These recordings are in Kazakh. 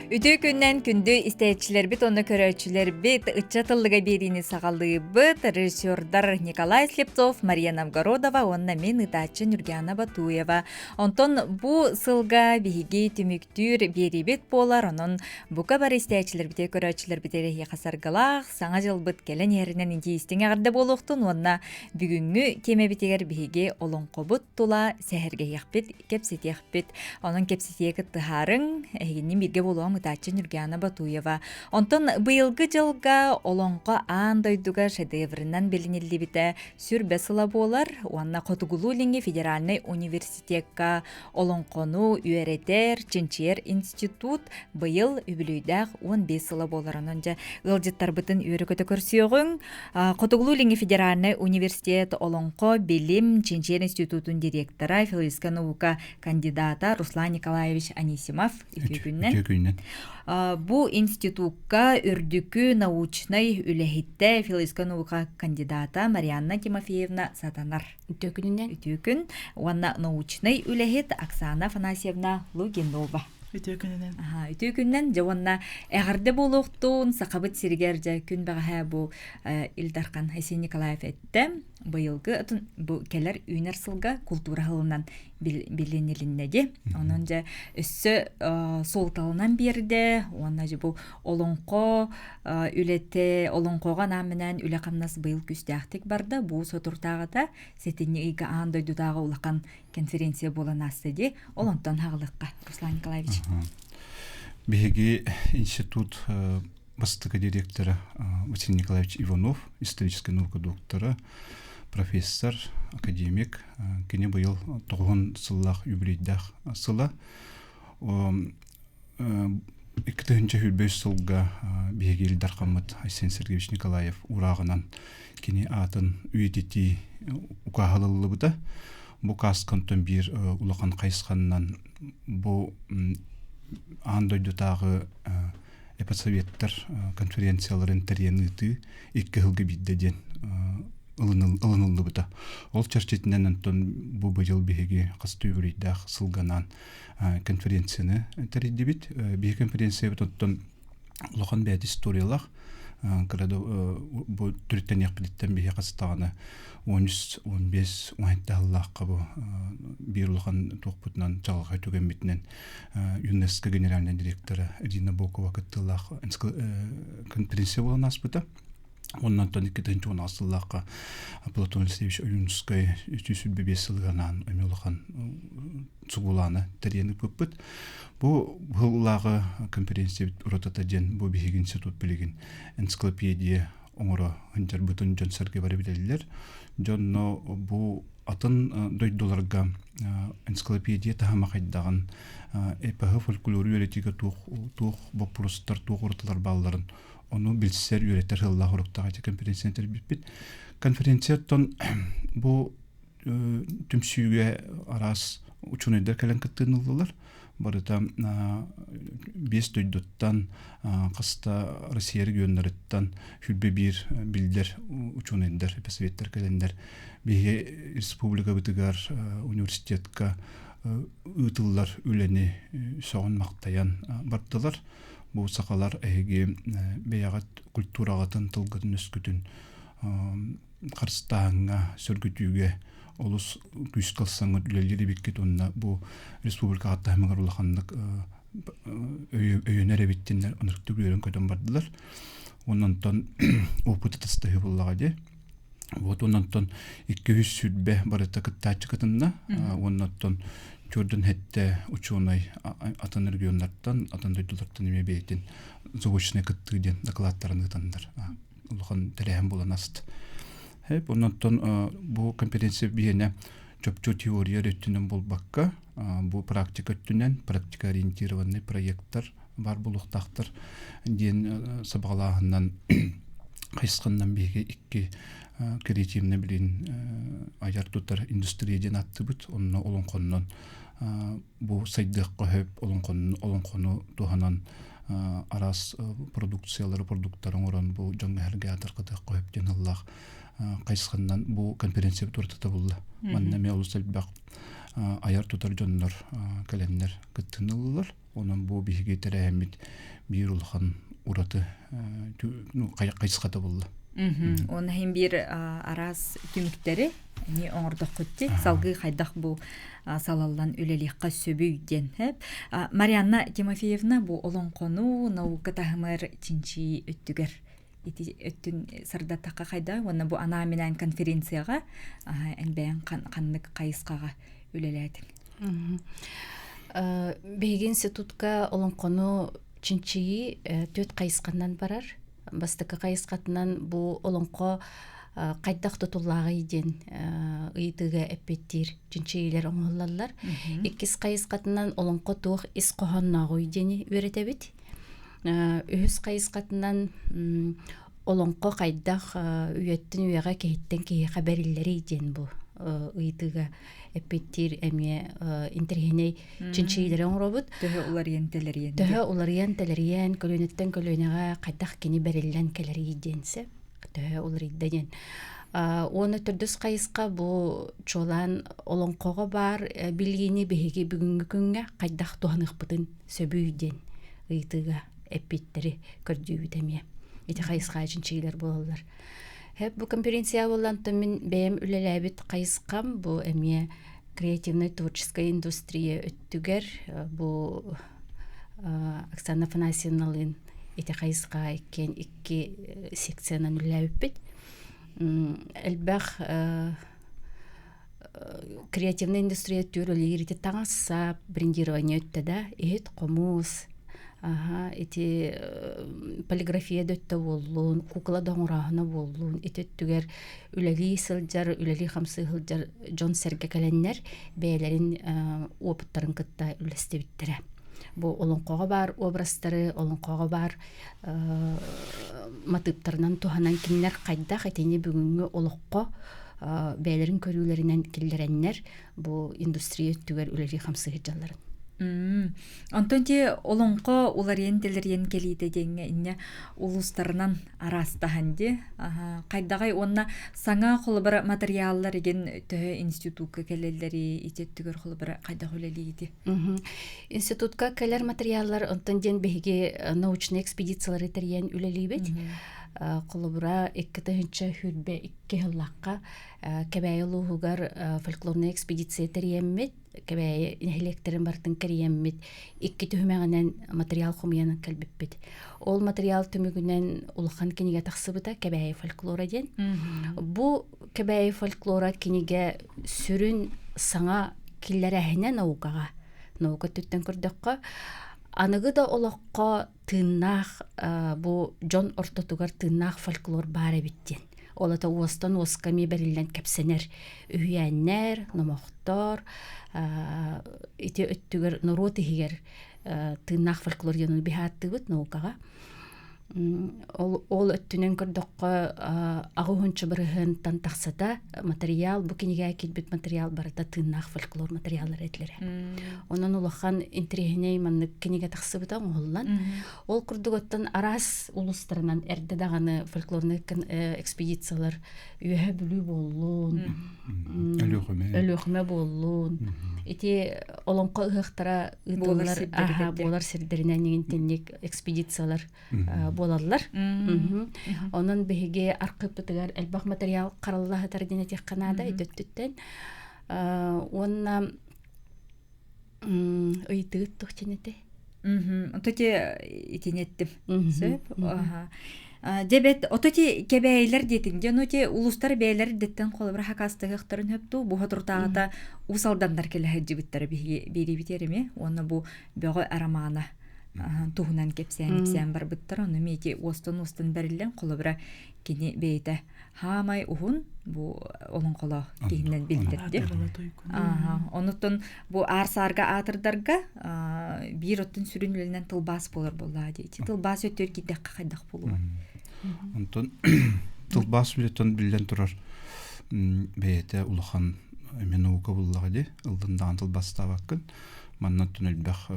Үтүү күннен күндү истечилер бит, оны көрөчүлер бит, ытча тыллыга берини сагалыы бит, режиссердар Николай Слепцов, Мария Новгородова, онна мен ытачы Нургяна Батуева. Онтон бу сылга биһиги түмүктүр бери бит болар, онон бука бар истечилер бите көрөчүлер битере касаргалах, саңа жыл бит келен еринен интиистиң агырда болуктун, онна бүгүнгү теме битегер биһиги олонкобут тула сехерге яхпит, кепсетехпит, онон кепсетеге тыхарың, эгинин бирге болуам ытачы Нургяна Батуева. Онтон быйылгы жылга олонко аан дойдуга шедеврынан белинилли бите сүрбе сыла болар, уанна Котугулулинги федеральный университетка олонкону үйеретер Чинчер институт быйыл үбүлүйдах 15 сыла болар. Ононжа ылжыттар бытын үйерекөтө көрсүөгүң Котугулулинги федеральный университет олонко билим Чинчер институтун директора, философия наука кандидата Руслан Николаевич Анисимов үтүгүннен. Бу институтка үрдүкү научный үлехитте философия наука кандидата Марианна Тимофеевна Сатанар үтүгүн, уанна научный үлехит Оксана Афанасьевна Лугинова. Үтүгүннен жауанна эгерде болуктун сакабыт сиргерже күн бага бу Илдархан Хасен Николаев этте быйылгы бу келер үйнер сылга культура хылынан биленилиннеги. Онон же өссө солталынан берде, онна же бу олонко үлете олонкога наменен үле камнас быйыл күстәхтик барда, бу сотуртагыда сетинни ига андойдудагы улакан конференция боланасы ди. Олонтон хаглыкка Руслан Николаевич. Биһиги институт бастыгы директора Василий Николаевич Иванов, историческая наука доктора, профессор, академик, кене быйыл 9 сыллах юбилейдах сыла. 2000 хүлбөс сылга биһиги Илдархаммат Айсен Сергеевич Николаев урагынан кене атын үйетити укахалылы быта. Бу каскантон бир улахан кайсханнан бу андойдутагы эпосоветтер конференцияларын терьяныты 2 жылга биддеден ылынылды быта. Ол чарчетинен антон бу быйыл биһиги кастүйбүрийдах сылганан конференцияны теридибит. Биһи конференция бутон улахан бәд историялах бу түрттен яқпилиттен биһи кастаганы 13, 15, 16 жыллакка бу бир улахан токпутунан жалга түген битинен ЮНЕСКО генеральный директоры Ирина Бокова кыттылах конференция болан аспыта. Оннан тон 2010 жыллакка Платон Алексеевич Оюнский түсүлбе сылганан эмелхан цугуланы терени көппүт. Бу жыллагы конференция уротата ден бу биһиги институт билигин энциклопедия оңоро хынжар бутун жон сарге бары билелер. Жонно бу атын $2 энциклопедия тахамакайдаган эпохи фольклору үйретиге тух вопростар тух орталар балларын onu bilgisayar üretir hılla horuktağıcı konferensiya terbippit. Konferensiyatton bu tüm süyüge aras uçun eder kelen kıttığınıldılar. Barıda 5 döydottan kasta Rusya'yı gönderittan hülbe bir bilder uçun eder, epesovetler kelenler. Bir respublika bıtıgar üniversitetka ıtıllar üleni soğun maktayan bardılar. Bu sakalar эги беягат культурагатын тылгытын өскүтүн карстааңга сөргүтүүгө олус күч кылсаңы үлелери биккет онна бу республика аттамыгар улахандык өйөнөр биттинер онукту көрөн көтөн бардылар. Оннан опыты тастыгы буллага де. Вот оннан 200 сүрбе барыта кыттачы кытынна оннан Jordan hette ученый atan регионнардан, atan дойдулардан эме бейтин заочный кыттыгден докладтарын ытандар. Улхан телеhem болан аст. Хеп оннан бу конференция биене чөпчө теория өттүнөн болбакка, бу практика өттүнөн практика ориентированный проекттер бар булуктактар ден сабалагынан кайсыкандан биге 2 креативный билин аяр тутар индустрияден аттыбыт, онна олонконнон бу сайдык көп олонкону туханан арас продукциялары продукттарын оран бу жаңа херге атыркыдык көп деналлах кайсыкандан бу конференция туртата булды. Манна ме улусал бак аяр тутар жоннор календар кыттынылылар. Онан бу биһиги терәһәмит бир улхан ураты кайсыката булды. Он хем бир арас түмүктери не оңордок көтте салгы хайдах бу салаллан үлеликка сөбүйден хеп. Марианна Тимофеевна бу олонкону наука тахмыр чинчи өттүгер өттүн сырдатакка хайда онна бу ана менен конференцияга энбен каннык кайыскага үлелетиң. Беги институтка олонкону чинчи төт кайыскандан барар. Бастыкы кайыскатынан бу олонко кайдак тутуллагы иден ыйтыга эппеттир чинчилер оңоллалар. Иккис кайыскатынан олонко тух ис кохоннагы идени үретебит. Үһүс кайыскатынан олонко кайдак үйөттүн үйөга кеһиттен кеһи хабариллери иден бу ыйтыга эппеттир эме интерхиней чинчилер оңробут. Төһө улар ентелерен. Төһө улар ентелерен көлөнөттөн көлөнөгө кайдак кини берилен келери иденсе. Төһө улар иден. Оны төрдөс кайыска бу чолан олонкого бар билгини беги бүгүнгү күнгө кайдак туанык сөбүйден ыйтыга эппеттери көрдүүбүт эме. Эти кайыска чинчилер болалар. Хеп бу конференция болланты мен бэм үлеләбит кайыскам бу эме креативная творческая индустрия өттүгер бу Оксана Афанасьевналын эти кайыска экен 2 секциянан үлеләбит. Элбах креативная индустрия төрөлери таңаса брендирование өттө да эт комуз эти полиграфия дөттө боллун, кукла доңурахына боллун, эттүгер үлели сылжар, үлели хамсы хылжар жон серге каленнер бээлерин опыттарын кытта үлестебиттере. Бу олонкого бар образтары, олонкого бар матыптарынан туханан кинлер кайда хатени бүгүнгү олокко бээлерин көрүүлөрүнөн киллереннер бу индустрия түгер үлели хамсы хылжарларын. Антонте олонко улар ентелерен келиде деңе инне улустарынан арастаханди. Кайдагай онна саңа холбар материаллар еген төһө институтка келелери итеттүгөр холбар кайда хөлелиди. Институтка келер материаллар антонден беги научный экспедициялар этерген үлелибет. Колобра 2-нче хүрбе 2 хыллакка кебәйлугар фольклорный экспедиция терьеммет кебәй инхелектерин бартын кериеммет 2 төһмәгенен материал хумяны калбиппет. Ол материал төмүгүнен улхан киниге тахсыбыта кебәй фольклора ден. Бу кебәй фольклора киниге сүрүн саңа киллерәһенә наукага. Наука төттен көрдөккө аныгы да олоққа тыннах бу жон ортотугар тыннах фольклор бары биттен. Олата уостан уосками берилен кепсенер үйәннер, номоқтор, ити өттүгер норотихигер тыннах фольклор янын бихаттыбыт наукага. Ол өттүнен көрдөккө агуунчу бырыгын тантаксата материал бу киниге келбит материал барда тыннах фольклор материаллар этлере. Онун улахан интерегиней манны киниге таксыбыта оңоллан. Ол курдуготтан арас улустарынан эрде даганы фольклорный экспедициялар үйө бүлүү боллун. Өлөкмө боллун. Эти олонко ыхтара ыдылар болар сирдеринен нигинтенник экспедициялар болалар. Онун беге аркыптыгар элбах материал караллаһы тардине тек канада өттүттен. Онна ыйтыт тохтенете. Ототе итинеттим. Дебет ототи кебейлер детин жаноте улустар бейлер деттен колбра хакастыгыктарын хөптү бу хотуртаата усалдандар келе жибиттер бери битереме оны бу бөгө арамана туһунан кепсен бар биттер оны мети остон берилен колбра кини бейте хамай ухун бу олон коло кинен билдирди. Онуттан бу арсарга атырдарга бир оттун сүрүнүлөнөн тылбас болор болду. Тылбас өтөр кидек кайдак болуу. Онтон тылбас билетон билен турар бейте улахан менуука буллагы ди ылдындан тылбас табаккын маннан түнөлбөх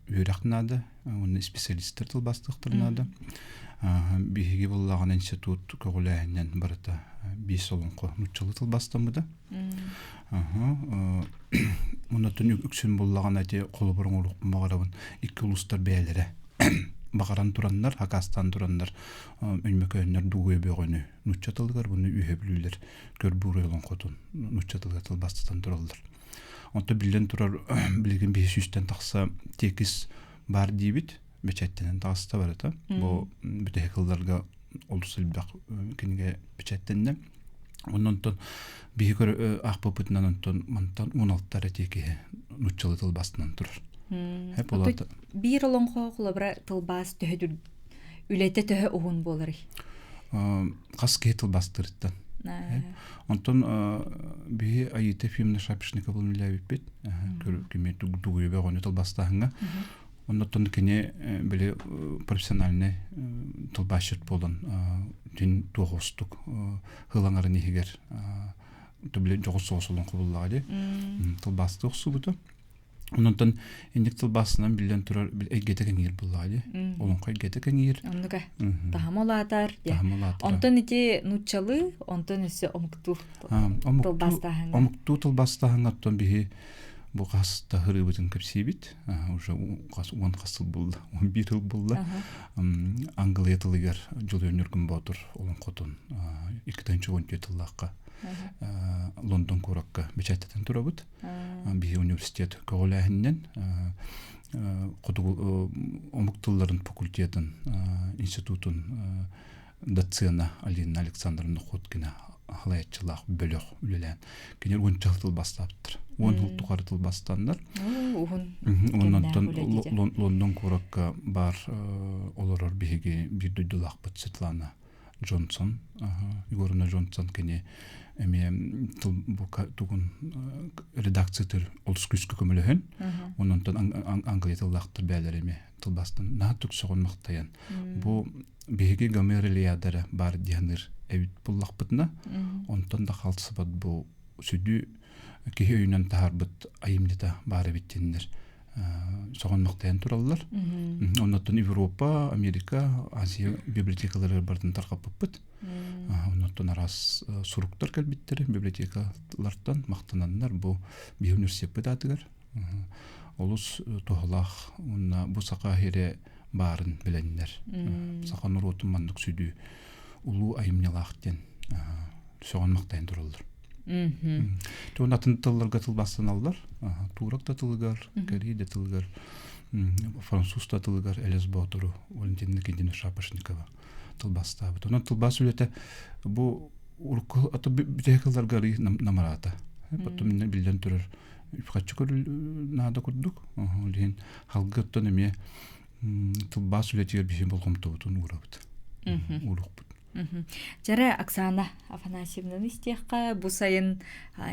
үйрәхнады, оны специалисттер тылбастыктырнады. Биһиги буллаган институт көгләһеннән барыта 5 олонко нуччылы тылбастамыды. Онотун үксүн буллаган ати колубурун улук магарабын 2 улустар бәяләре. Багаран тураннар, Хакастан тураннар, өнмөкөннөр дугуй бөгөнү нуччатылгар буну үйөблүлөр көрбүрө олонкотун нуччатылгар тылбастан туралдар. Онто билен турар билген 500-тен такса текис бар дибит, бечеттенен таста бар эта. Бу бүтө кылдарга олдусулбак кинге бечеттенне. Оннон бигөр акпыпытынан онтон мантан 16 теки нуччалы тылбастан турар. Hep olata. Bir olonqo kulabra tılbas töhüdür ülete töhü uğun bolary. Qas tılbastırıttan. Onton bir ayete filmde şapışnika bulunmayıp bit. Kime duguyu ve onu tılbastahınga. Ondan kine böyle profesyonelne tılbaşırt bolan din doğustuk hılanların ihiger. Tübile joğus olun kubulladı. Tılbastık subutu. Ondan indik tılbasından bilen turar bir egete yer bulladı. Onun kay egete yer. Onduga. Tahamolatar. Ondan iti nutçalı, ondan ise omuktu. Omuktu tılbastahınga ondan bir bu qasta hırıbıtın kapsibit. Уже qas 10 qasıl buldu. 11 yıl buldu. Angliya tılıgar jol önürgün botur olun qotun. 2-nji 17 yıllıqqa. London kurakka beçetten turabut. Bir üniversitet köğüləhindən omuktuların fakultetin institutun dotsena Alina Aleksandrovna Khotkina halayatçılıq bölük ülelən. Kener 10 yıl bastaptır. 10 yıl tuqartıl bastanlar. Ondan London kurakka bar olurur bir düdülaq bit Svetlana Johnson, Igorna Johnson kene bu tugun redaktsiyadır olsküskü kömülühün. Ondan Angliya tılaqtır bəylərimi tılbastın. Natuk soğun maqtayan. Bu bihigi gamereliyadara bar diyanır evit bullaq bitna. Ondan da qaltısı bad bu südü ki öyünen taharbıt ayımlita bari bittindir. Soğun maqtayan turallar. Ondan Avrupa, Amerika, Asiya bibliotekaları bardan tarqapıp bit. Ondan aras suruklar kelbitleri bibliotekalardan maqtananlar bu bir üniversitet adıgar. Olus tohlaq bu saqahire barın bilenler. Saqanur otumanlık südü ulu ayımnalaqten soğun maqtayan turallar. Tuğunatın tıllarga tılbastan alırlar. Tuğrak da tılgar, Kari da tılgar, Fransuz da tılgar, Elez Bauturu, Valentina Kendini Şapışnikova tılbasta. Ondan tılbas ülete bu urkul atı bir tekrar gari namarata. Potom ne bilden durur. Kaçı körül nada kurduk. Lihin halgıttan emiye tılbas ülete bir şey bolğum tuğutun uğrabıdı. Uğruk. Жара Оксана Афанасьевна истиякка бу сайын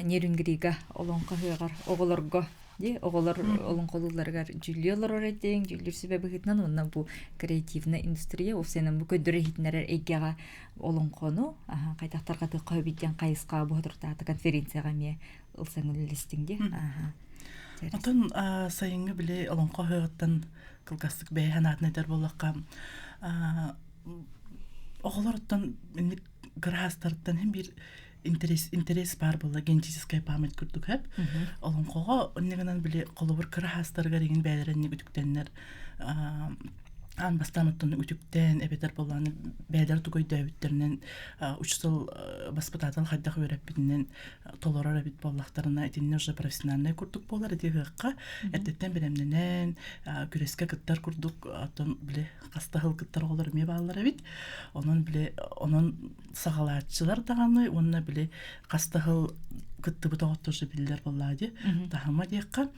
нерүнгрига олонко хыгар оголорго ди оголор олонколуларга жүлүлөр оретең жүлүр себеби хитнан онна бу креативна индустрия овсенен бу көдөрө хитнерер эгега олонкону кайтактарга тыкабиттен кайыска бу туртаты конференцияга ме ылсаңылыстың ди Отон сайынгы биле олонко хыгаттан кылгастык бейханатнетер боллакка Оғыларыттан грастарыттан hem bir интерес бар болла генетическая память күрдік хеп. Олың қоға өннегінен біле қолы бір грастарға деген бәлерінне үтіктенлер Анбастаныттан үтіктен әбетер болланы бәлер түгөй дөйбіттерінен учсыл баспытатал қайдақ өрәппінен толорар әбет боллақтарына әтінне уже профессиональный күрдік болар әдеғіққа әрдеттен білемненен күреске күттар күрдік атын біле қастағыл күттар олар ме бағалар әбет onun сағалатчылар дағаны онына біле қастағыл күтті бұта оттыршы білдер болады тахама дейққа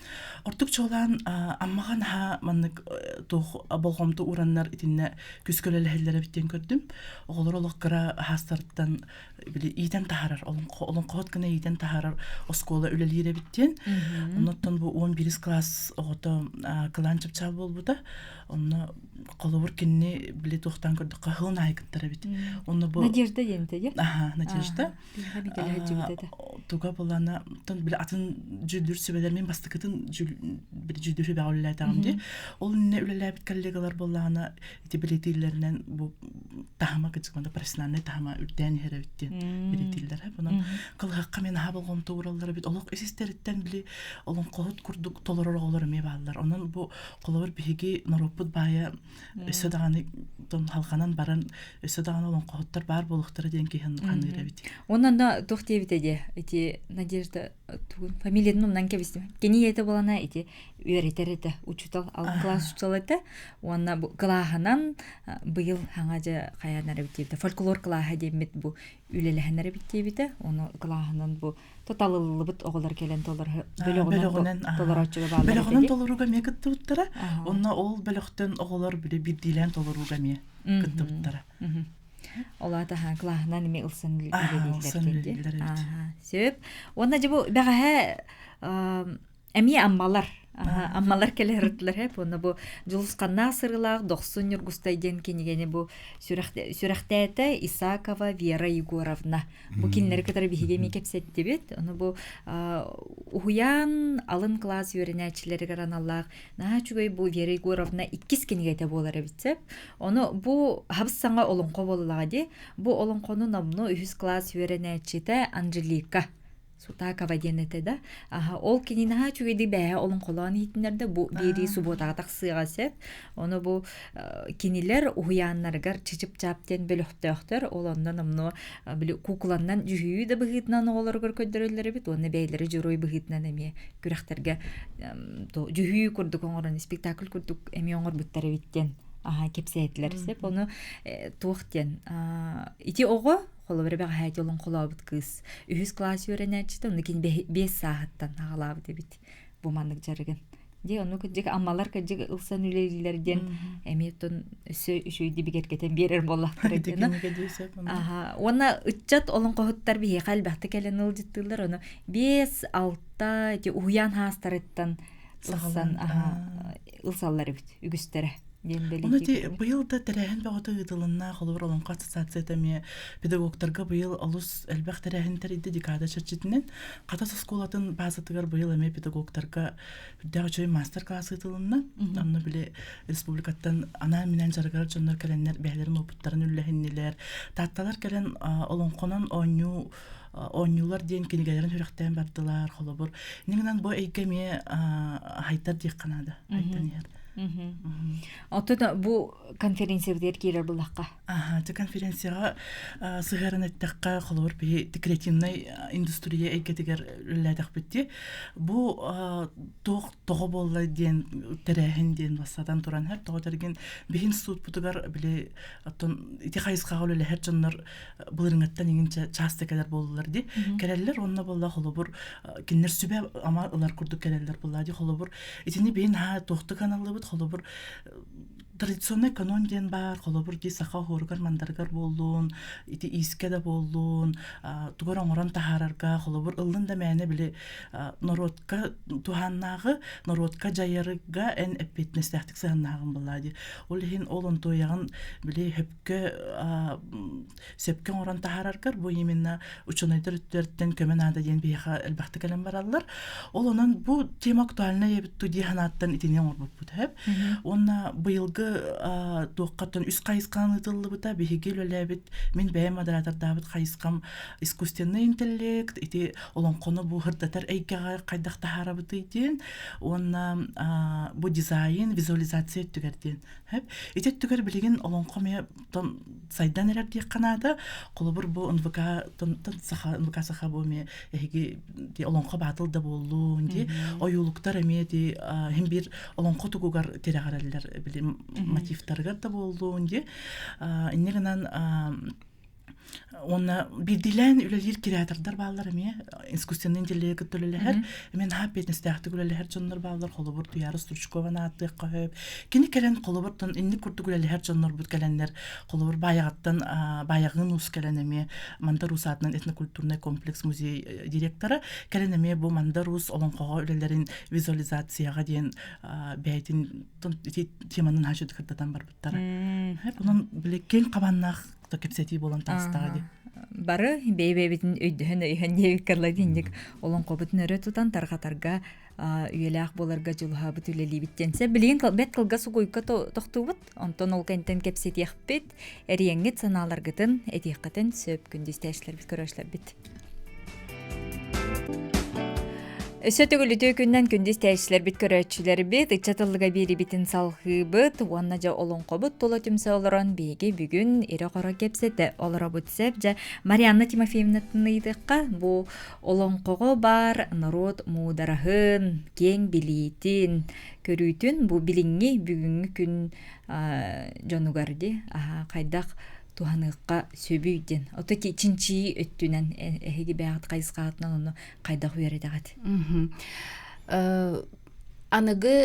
ортық чолан аммаған ха маннык болғымды ураннар итинне күскөлөлөһөллөр биттен көрдүм. Оголор олоккара хастарттан били иден тахарар, олон кот гына иден тахарар оскола үлелире биттен. Оннотон бу 11 класс огото кыланчып чал болбуда. Онно колобур кинни били тохтан көрдүк кахылна айкыттары бит. Онно бу Надежда енте, я? Надежда. Туга болана тон били атын жүлдүр сөбелер мен бастыкытын били жүлдүрү бауллайтагым ди. Ол не үлеләбит коллегалар боллана ити билетиллеринен бу тахама кычканда профессиональный тахама үрдән херебиттен билетиллер ха. Буны кылгакка мен хабылгом туураллары бит олок эсистериттен били олон кот курдук толорор оголор ме баллар. Онун бу колор биги Норопут бая өсөдаганы тон халканан баран өсөдаганы олон коттар бар болуктары ден кийин каныра бит. Онан да тохтебит эди. Эти Надежда фамилияны нумнан кебистим. Кени эте болана эти үйрөтерете учутал ал класс учталete. Онна бу клаханан быйыл хаңажа каянары битте. Фольклор клаха демет бу үлелехенери биттебите. Оны клаханан бу тоталылыбыт оголор келен толор бөлөгөнөн толорочуга баалар. Бөлөгөнөн толоруга ме кыттыптара. Онна ол бөлөктөн оголор бири бирдилен толоруга ме кыттыптара. Олата клаханан ме ылсын үлелелер. Сөп. Онна жабу бага эми аммалар аммалар келертлер хеп оны бу жулусканна сырылак 90 юргустайден кенигени бу сүрәхтәте Исакова Вера Егоровна. Бу кинләр китәр биһиге мекепсет дибет. Оны бу уян алын класс йөренәчләре гараналлар. На чугай бу Вера Егоровна 2 кенигәтә булар битсеп. Оны бу хабсаңа олонко боллагы. Бу олонконы намны 100 класс йөренәчите Анжелика Сутакова денете да. Ол кинина чугиди бә олон колан итнәрдә бу бери суботага таксыга сеп. Оны бу кинилер уяннаргар чичип чаптен бөлөктөктөр. Олондан намны били кукланнан жүһүй дә бигитнан оларгар көдөрөлләр бит. Оны бәйләре журой бигитнан эме күрәхтәргә то жүһүй күрдүк оңорын спектакль күрдүк эме оңор биттәре биттен. Кепсәйтләр сеп. Оны туктен ити ого холобер бага хайт олон колобут кыз 100 класс йөренәчте оны кин 5 сааттан агалабы дебит бу мандык жарыгын де оны көҗек амалар көҗек ылсан үлеләрдән эметон сөй дибигеркетен берер боллактар экен. Оны ытчат олон когыттар бие калбакта келен ылҗыттылар оны 5-6 ди уян хастарыттан ылсан ылсаллар бит үгүстере. Оны ди быйыл да тәрәһен багыты ыдылынна холор олон ассоциацияда ме педагогтарга быйыл алус элбах тәрәһен тәридде декада чырчытынын ката школатын базатыгар быйыл эме педагогтарга дәүчөй мастер класс ыдылынна анны биле республикаттан ана менен жаргар жоннор келеннер бәйләрен опыттарын үлләһеннеләр татталар келен олонконон Онюлар ден кенигелерин хүрәктән бардылар холобур. Нигеннән бу әйгәме хайтар дик канада. Хайтанер. Отта бу конференциялар кирер булакка. Те конференцияга сыгырын әттәккә холобур би креативный индустрия әйгәтегәр ләдәк битте. Бу тог болла ден тәрәһен ден басадан туран һәр тогырген бин суд бутугар биле аттан ити хайыска гөле һәр җаннар булырыңаттан игенчә частыкалар булдылар ди. Келәлләр онна булла холобур киннер сүбә ама улар курдук келәлләр булла ди холобур. Итини бин тохты каналы холобур традиционный канон ден бар, холобур ди саха хоргар мандаргар болдун, ити иске да болдун, тугар оңорон тахарарга, холобур ылдын да мәне биле народка туханнагы, народка жайарыга эн эппетнестяхтик сыгыннагын буллади. Ол хин олон тоягын биле хөпкө сепке оңорон тахараргар, бу именно учунайдар үттөрттен көмөн ада ден бияха элбахты калем бараллар. Ол онан бу тема актуальна ебит туди ханаттан итине оңор бут хеп. Онна быйылгы тоққаттан үс қайысқан ұтылы бұта бігел өләбіт мен бәйім модератор дабыт қайысқам искусственный интеллект ити олон қоны бұл ғырдатар әйкеға қайдақта харабыты етен онна бұл дизайн визуализация түгерден ити түгер білеген олон қоме сайдан әрәр дейк қанада қолы бір бұл НВК саха бұл ме олон қо батылда болу ойулықтар әме хем бір олон қо тұғығар терағаралар білем мотивтаргар да болду инде иннегенен Онна бидилен үлелер креатордар баллар эме искусственный интеллект төлөлөр мен хапетнестахты үлелер жоннор баллар холобур туяры Стручкова аты кайып кини келен холобуртан инни курдук үлелер жоннор бут келенлер холобур баягаттан баягын ус келенеме Мандарус атынан этнокультурный комплекс музей директоры келенеме бу Мандарус олонкого үлелерин визуализацияга дейин бәйтин теманын хажыды кырдадан бар буттары бунун билеккен кабаннах то кепсети болон тастаады бары бейбебитин өйдөһөн өйһөннебиккарладинник олон кобутун өрө тутан таргатарга үйелээх боларга жулхабыт үлелибиттенсе билигин бет кылга сугуйка тохтубут онтон ол кентен кепсетиэхпит эриеңгит санааларгытын этиэхкытын сөп күндүстээчлербит көрөшлербит Өсөтөгүлүтөө күннен күндүз тәйшілер бит көрөтчүлер бит, ычатылыга бери битин салхы бит, уанна жа олонқобут толо түмсө олорон беги бүгүн ире қора кепсеті олора бұтсеп, жа Марианна Тимофеевна тыныйдыққа бу олонқого бар народ мударахын, кең билитин, көрүйтін бу билинги бүгүнгү күн жонугарды, кайдак туханыгка сөбүйден. Ото кичинчи өттүнен эһиги бягат кайыскаатынан оны кайдак үйрөдөгат. Аныгы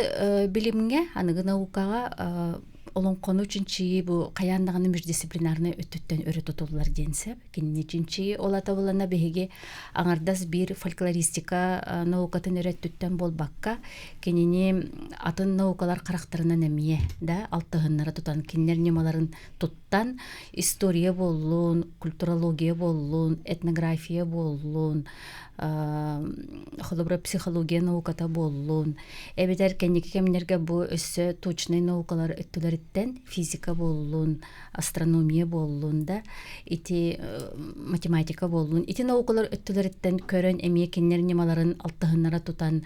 билимге, аныгы наукага олонкону үчүнчи бу каяндаганы междисциплинарный өттүттен өрө тотулар денсеп, кинничинчи олата болана беге аңардас бир фольклористика наукатын өрөттүттен болбакка, кинини атын наукалар карактарынан эмие, да, алтыгыннары тутан киннер немаларын туттан история боллун, культурология боллун, этнография боллун, холобра психология науката боллун. Эбетер кенники кемнерге бу өссө точный наукалар өттүлөрүттен физика боллун, астрономия боллун да, ити математика боллун. Ити наукалар өттүлөрүттен көрөн эмие кеннер немаларын алтыгыннара тутан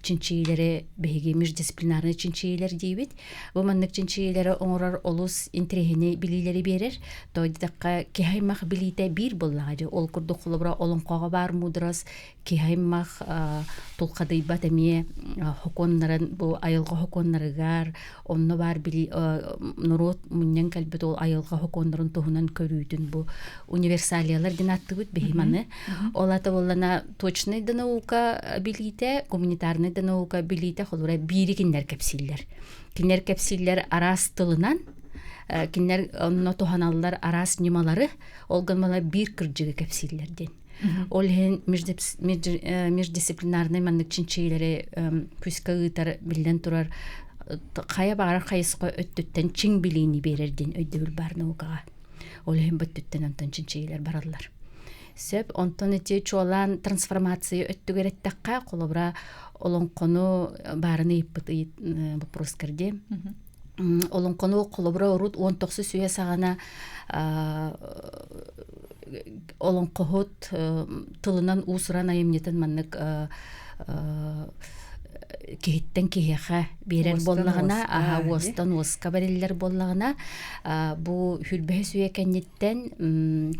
чинчийлери беги междисциплинарный чинчийлер дейбит. Бу маннык чинчийлери оңорор олус интригини билилери берер. Тойдакка кехаймах билите бир боллагы. Ол курду холобра олонкога бар мудрас кихаймах тулкадыйбат эмие хоконнарын бу айылга хоконнарыгар онно бар били народ муннен калбет ол айылга хоконнарын тухунан көрүүтүн бу универсалиялар динаттыбыт бехиманы олата боллана точный наука билите гуманитарный наука билите холура бири киндер кепсиллер арас тылынан киндер онно туханаллар арас немалары олганмала бир кыржыгы кепсиллерден. Олхен междисциплинарный маннык чинчейлери пуска гытар билден турар кая багар кайыска өттүттен чиң билини берердин өйдөбүл бар наукага. Олхен бүттүттен антон чинчейлер бараллар. Сөп онтон эти чолан трансформация өттүгөреттакка колобра олонкону барын ыйыппыт вопрос кирди. Олонкону колобра урут 19 сүйе сагана олонкохот тылынан усуран айымнетен маннык кехиттен кехеха берер боллагына, остан оска берелер боллагына бу хүлбе сүйе кеннеттен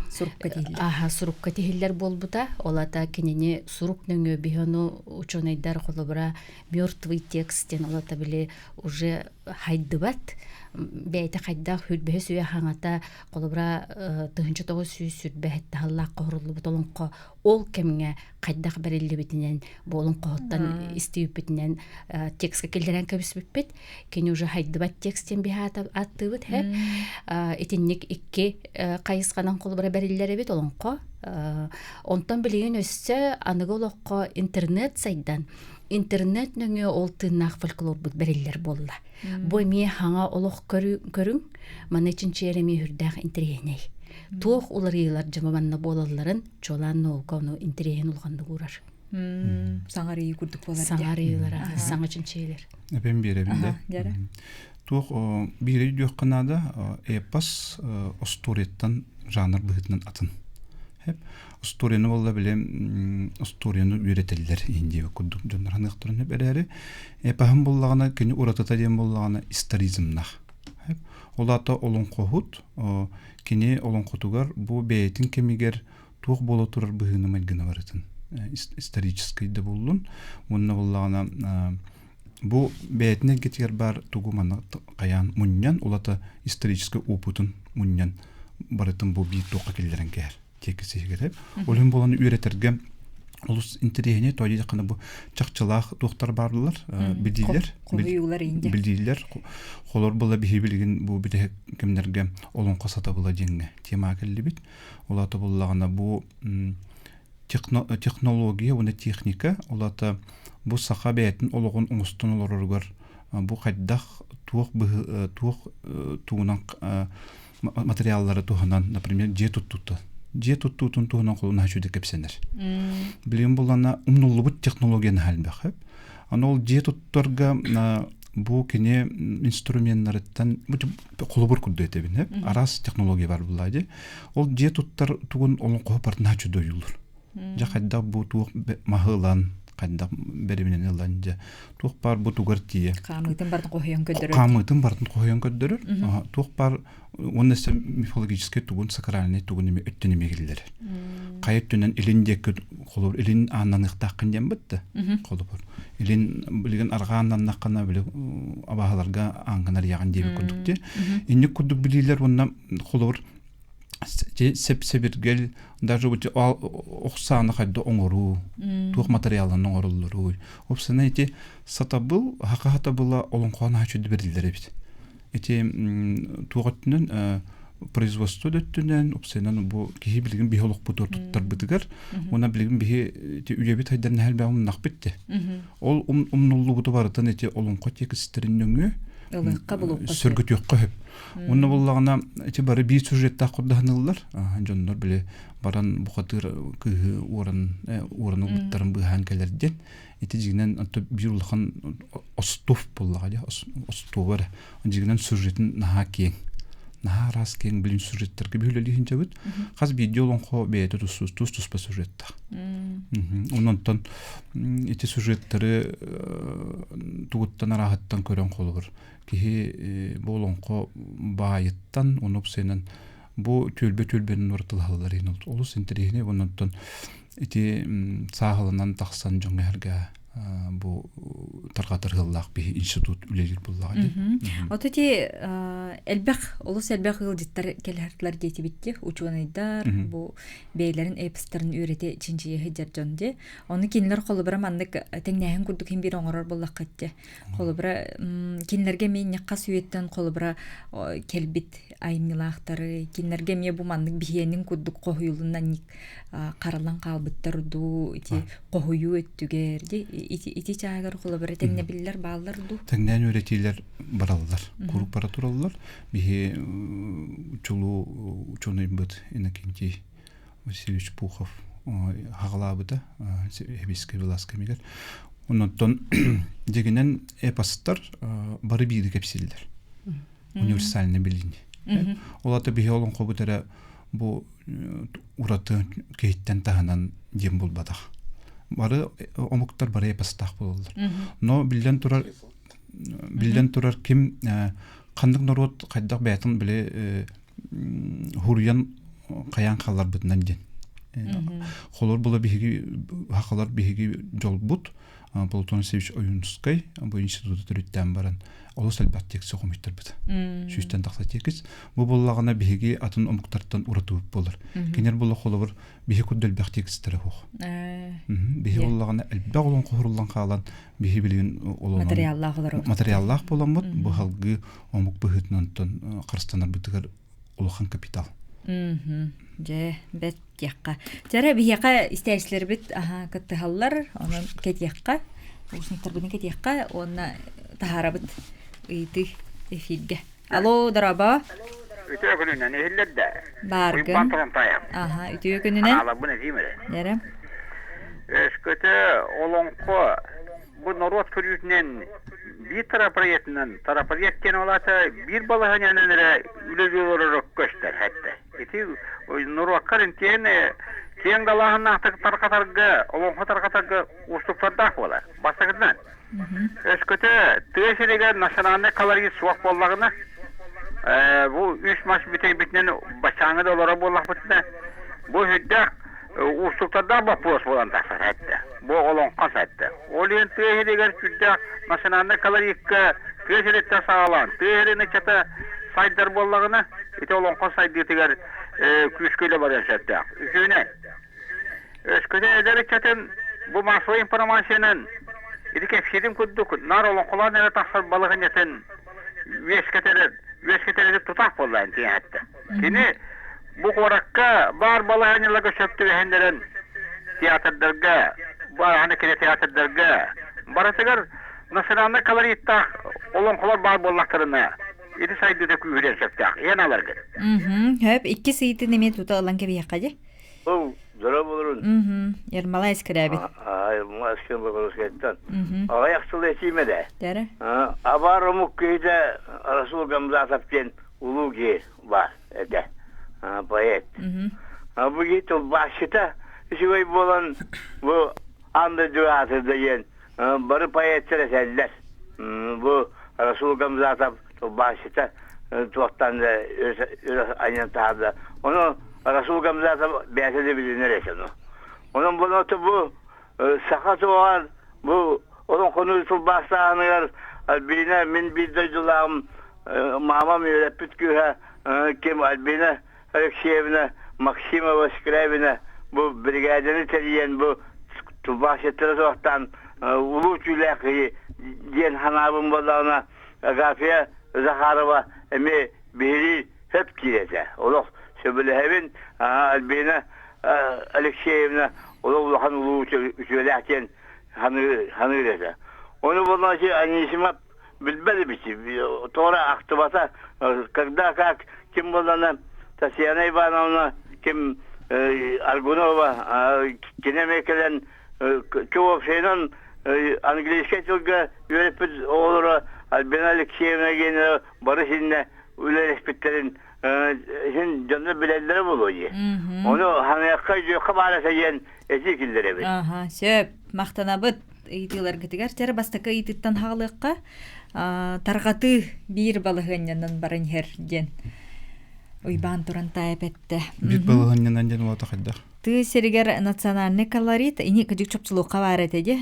сурукка тихиллер болбута, олата кенени сурук нөңө бихону ученыйдар колобра мертвый текстен олата биле уже хайдыбат. Бәйті қайда хүлбе сүйе хаңата қолыбыра тұхынчы тоғы сүйі сүрбәхетті халлақ қорылы бұтолыңқы ол кәміңе қайдақ бәрелі бітінен болың қоғыттан істейіп бітінен текстке келдерен көбіс бітпет. Кені уже хайдыбат текстен бе атты бұт әп. Етіннік икке қайысқанан қолыбыра бәрелері бет олыңқы. Онтан білеген өсі анығы олыққы интернет сайдан интернет нөңө ол тыыннаах фольклор бут бериллер болла. Бу эмие хаңа олох көрүң, мана чинчи эреме хүрдәк интерегеней. Туох уларыйлар жамаманна болалларын чолан наука интереген улганды курар. Саңарыйы курдук болар. Саңарыйлар, саңа чинчилер. Эпен беребинде. Туох бири дүйөкканада эпос осторияттан жанр быһытынан атын. Hep usturiyonu bolla bile usturiyonu üreteller indi ve kuduk dönler hanıqtırın hep ereri paham bollağına kini uratata diyen bollağına istarizmnah. Hep olata olun kohut kini olun kotugar bu beytin kemiger tuğ bolu turar bıhını melgini varıtın. Исторический de bullun. Bununla bollağına bu beytine getiyer bar tuğumana kayan munyan olata исторический oputun munyan барытын бу бийик тоққа келдерен кер текisi гереп олын боланы үйретерге улус интерегене тойди жакында бу чакчылак доктор барлар билдилер коюлар инде билдилер холор була бихибилген бу биде кимдерге олон косата була жеңге тема келдибит улата буллагына бу технология уна техника улата бу сахабиятын ологон оңустун олоргор бу кайдах туох туунан материаллары туһунан например же туттутун туһунан колуна хачуде кепсенер билген булана умнуллубут технологияны халбахып аны ол же тутторга бу кине инструменттардан колубур кудду этебин арас технология бар булади ол же туттар тугун олон копартын хачуде юлур жакайда бу туох махылан кайда бериминен эланжа туох бар бу тугар тие камытын бардын койон көддөрөр туох бар оннесе мифологический тугун сакральный тугун эме өттүнү мегилдер кайыттүнөн илиндеки колор илин анан ыктакын жамбытты колор илин билген аргаандан накана биле абахаларга аңгынар яган деп күдүктү инни күдүк билилер онна колор сепсебиргел даже вот оксаны кайда оңору тух материалын оңорулуру опсана эти сатабыл хакахата була олонкона хачуды берилдер бит эти тугаттын производство дөттүнөн опсенан бу кихи билген биолог бутур туттар бытыгар она билген бихи үебит хайдан халбам накбитти ол умнуллу буту барытын эти олонко текистериннөңү сөргөт жокко хөп онна буллагына эти бары бир сюжетта курданылар жоннор биле баран бухатыр кыгы орын буттарын быхан келерден эти жигинен бир улхан остуф буллага остувар жигинен сюжетин нахаки нахарас кен билин сюжеттерге бөлөлүхүн жабыт каз видеолон ко бейте тус по сюжетта оннан эти сюжеттери тугуттан арахаттан көрөн колубур кихи болонко байыттан онуп сенен бу төлбөнүн орталалары ин олус интерегине оннан эти сахалынан таксан жоңерге бу таргатыр гыллак би институт үлелер буллагы. Ототи элбек олус элбек гылдыттар келертлер дети битти учуанайдар бу бейлерин эпистерин үйрете чинчие хеджердонде. Оны кинлер колубра мандык теңнәһен курдук ким бир оңорор буллак кетти. Колубра кинлерге мен якка сүйеттен колубра келбит аймилактары кинлерге ме бу мандык биенин курдук коюлунан каралан калбыттар ду ити коюу өттүгер ити чаагар колубра теңне биллер баалар ду. Теңнән үйретилер бараллар. Куруп бара тураллар. Бихи чуну бит инакинти Васильевич Пухов хаглабыда хебиске виласка мигер. Оннан дегенен эпостар бары бири кепсилдер. Универсальный билини. Олата бихи олон кобутара бу ураты кейттен таханан дем булбадах. Бары омуктар бары эпостах болдулар. Но билден турар ким кандык народ кайдак бәтин биле хурьян каян калар битнен ден. Холор була биги хакалар биги жолбут Платон Севич Оюнскай бу институтта төрүттен баран. Олус албат текси комиттер бит. Сүстен такса текис. Бу буллагына биги атын омуктартан уратып болор. Кинер була холор биги күддөл бак текстер хох. Биги буллагына албак олон кохурлан калан биги билген олон материаллах боламыт. Бу халгы омук быхытнан карстанар битигер улахан капитал. Же бет якка. Жара бияка истәчләр бит кыттыгаллар, аны кет якка. Ушнтар бүген кет якка, оны тахарабыт ыйты эфирге. Алло, дараба. Үтө күнүнөн эллерде. Баргын. Үтө күнүнөн. Ала буны димере. Яра. Эскөтө олонко бу народ көрүнүнөн bir tarafıyetken olata bir balahanya'nın ülücüleri köşter hatta. Eti Nurvakkar'ın tiyen galahın nahtık tarkatargı, olon tarkatargı ustuklardak olar. Basakıdan. Öskütü tüyeşeriga naşananı kalarıyı suak bollağına bu 3 maç bitinen başağını da olara bollaq bitine bu hüddak ustuklardan bakpos bolan taksat hatta. Bu olon kas hatta. Olin tüyeşeriga hüddak naşananı kalarıyı tüyeşerikte sağlan. Tüyeşerine çata saydar bollağına ite olan konsaydı tigar küsküyle var yaşattı. Üçüne. Ösküde ederek çatın bu maso informasyonun İdike fidim kudduk. Nar olan kulağın evet tahsar balığın yatın veşketeleri tutak bollayın diye hatta. Kini bu korakka bar balığın yılaga çöptü ve henderen tiyatrlarga, bar hanekine tiyatrlarga baratıgar nasıl kalır itta olan kulağın bar bollaklarına idi saydı da kühüren çöptü. Yanalarga. Hep iki seyiti neme tuta alan gibi yakacı. O zora bulurun. Yarmalay iskirabi. Ay, masken bakalım skettan. Ayaksıl etime de. Dere. Abarımuk köyde Resul Gamza Tapken ulugi var ede. Bayet. Bu git o başta şöyle bolan bu anda duatı diyen barı payetlere seller. Bu Resul Gamza Tap başta tuğtan da aynen tarzda. Onu Resul Gamza Tap beğense bilinir eşenu. Onun bunu bu sakat var bu onun konusu başlanıyor albine min bir duydulam mamam öğretip ki kim albine Alexeyevna Maksimova Skrevina bu brigadeni teriyen bu tubaşetleri zortan ulu tülaki diyen hanabın balağına Gafiye Zaharova emi biri hep girece olur şöyle hevin albine Alexeyevna ulu hanulu söylerken hanı dese. Onu bundan annesime bilmedi bir şey. Sonra aktibata когда kim bundan Tasyana Ivanovna kim Argunova kinemekelen çoğu şeyden Anglische Türkçe öğretmen olur. Albina Alexeyevna gene barışınla öyle respetlerin canlı bilenleri buluyor. Onu hanıyakka yok maalesef yen ezikilleri bir. Aha, söp maqtanabıt itiler gitigar ter bastaka itittan haqlıqqa tarqatı bir balığın yanından barın her gen. Uyban turun tayepette. Bir balığın yanından gen ola taqaddaq. Ты серигер национальный колорит, ини кыжык чопчулукка бар этеди.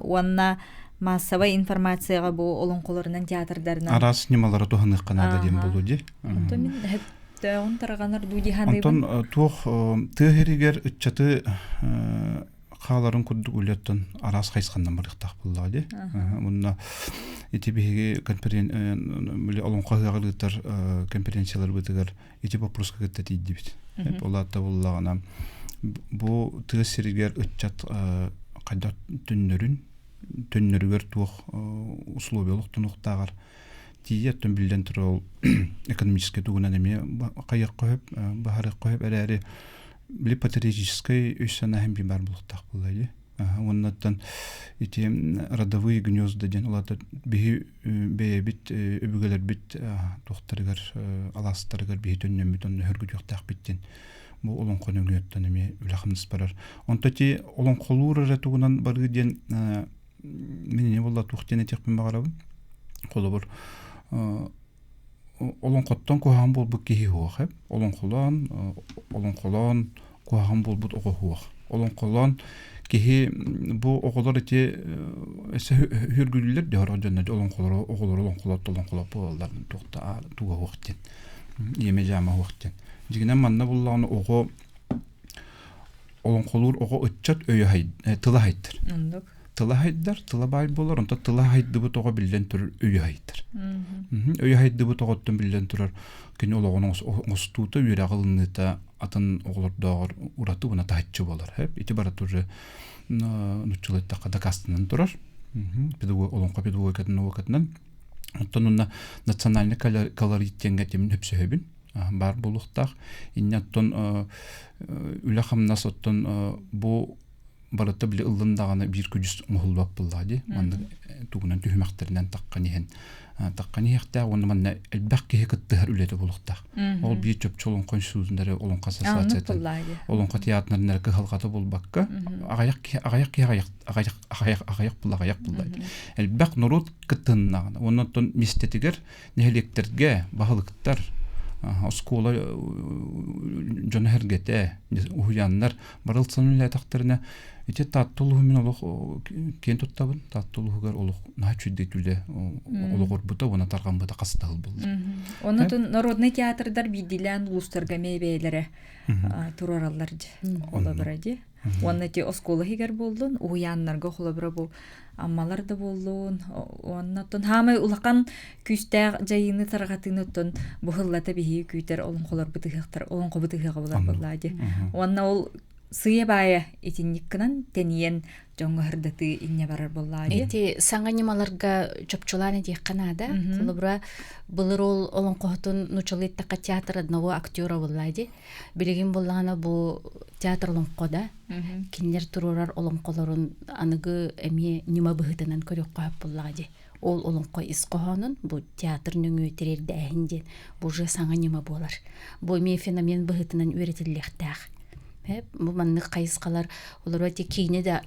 Уанна массовая информацияга бу олонколорунан театрдарынан. Арас немалары туханык канада дем болуди. Онтон мен хеп тагын тарганар дуди ханы. Онтон тух тыгеригер ыччаты халарын курдук үлеттен арас хайскандан барыктак буллади. Мунна итибиге олонкогагылыктар конференциялар бытыгар ити вопроска гыттати дибит. Олатта буллагана бу тыгеригер ыччат кайда төннөрүгөр тух условиялык тунуктагар тиеттен билден турал экономический тугунан эме кайык коюп баары коюп элери били патриотический үсана хем бимар булуктак булайды. Оннаттан ити родовые гнезда ден олата бии бит өбүгөлөр бит тохтарыгар аластарыгар бии төннөн бүтөн хөргүдөктак биттен бу олон конуңөттөн эме үлахымыз барар. Онтати олон колуура тугунан бары ден мен не болла тухтене текпин багарабы. Колу бор олон коттон кохан болбу кихи хоох. Олон колон кохан болбут ого хоох. Олон колон кихи бу оголор эти хүргүллер дөрө жөнөдө олон колор болларын тохта туга хоохтен. Еме жама хоохтен. Дигинен манна булланы ого олон колор ого ыччат өйө хайд тыла хайдыр. Тыла хайддар, тыла бай болар, онта тыла хайдды бу тога билден турар өйө хайдыр. Өйө хайдды бу тоготтон билден турар. Кени ологонун остуута үйрагылыныта атын оголордогор ураты буна тахчы болар. Хеп ити бара туры нучулетта када кастынан турар. Педагог олонко педагогикатын окатынан. Онтонуна национальный колориттенге темин хөпсөһөбүн. Бар булуктак иннаттон үлахамнас оттон бу барытта биле ыллындаганы бир күжүс мохулбак буллади. Манда тугунан түһмәктеринен такканихен. Такканихта оны манна элбак кехеттер үлете булуктак. Ол бир чөпчөлөн консузундар олон ассоциация. Олон театрнар кылгаты болбакка. Агаяк буллади. Элбак нурут кыттыннагы. Оннан мистетигер нехелектерге баһалыктар оскола жонхергете уяннар барылсын үле тактырына ите таттулуу мен олох кен туттабын таттулуугар олох начүдетүле ологор бута она тарган бута кастал болду. Онотун народный театрдар бидилен улустарга мейбейлере турараллар холобра ди. Онна ти оскола хигер болдун, уяннарга холобра бу аммалар да болдун. Оннотун хамы улакан күстә жайыны таргатыныттын бу хыллата бихи күтер олон колор бытыгыктар, олон кобытыгыга болар боллади. Онна ол сыя бая итинниккынан тениен жоңго хырдаты инне барар боллади. Эти саңанималарга чопчуланы дей канада, колобра былыр ол олон kohotun нучалыттака театр одного актера боллади. Билеген боллана бу театр олон кода. Кинлер турурар олон колорун аныгы эме нима быгытынан көрөк коп боллади. Ол олон кой искохонун бу театр нүңү терердәһинден бу же саңанима болар. Бу ме феномен быгытынан үретилектәх. Бу манны кайыскалар олар өте кинега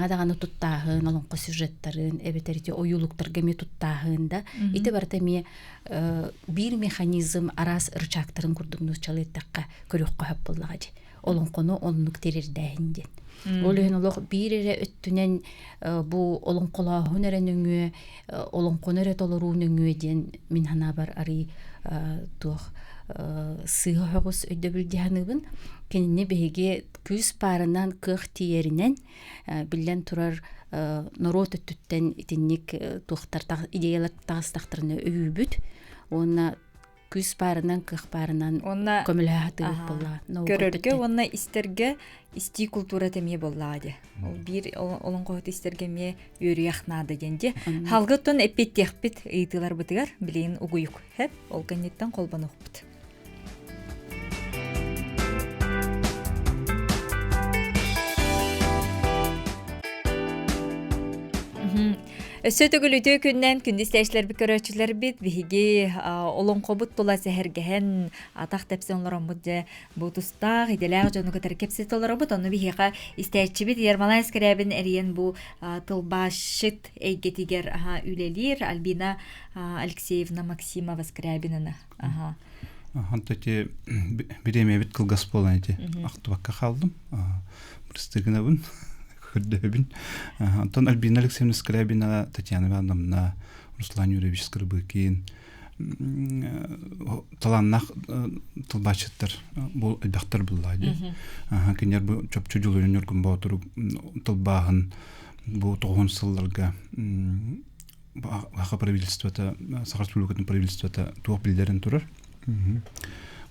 да гана туттагын олонко сюжеттарын эбетерите оюлуктарга ме туттагын да ите барта ме бир механизм арас рычактарын курдумну чалыттакка көрөк коп боллагади олонкону оннук терердәһинден олын олог бирере өттүнен бу олонкола хөнөрөнүңү олонконөре толору нүңүден мин хана бар ари тух сыгагыс өдөбүлдәһаныбын кенне беге күз парынан кых тиеринен билен турар народ өттүттен итинник тухтар идеялар тастактырны өйүбүт онна күз парынан кых парынан Онна көмөлөһаты болла көрөргө онна истерге исти культура теме боллади. Ол бир олон кот истерге ме үряхнады денде. Халгыттан эппеттехпит ыйтылар бытыгар билен угуюк. Хеп ол кеннеттен колбаныкпыт. Өсөтөгүлүтө күннен күндүстәшләр бикөрөчләр бит биге олон кобут тола сәһәргәһен атак тәпсәнләрен бүдә бу туста иделәр җаны катар кепсет олар бут аны биһига истәчи бит Ярмалай скрябин эриен бу тылбашыт әйгетигер үлелир Альбина Алексеевна Максимова скрябинана Хантати биреме бит кылгас болайты актыбакка калдым пристыгынабын Худдебин. Антон Альбина Алексеевна Скрябина, Татьяна Ивановна, Руслан Юрьевич Скрыбыкин. Таланнах тылбачыттар, бул элбактар буллады. Кинер бу чөпчү жолун өргөн батыр тылбагын бу 90-сылларга баха правительството, Саха Республикатын правительството туак билдерин турар.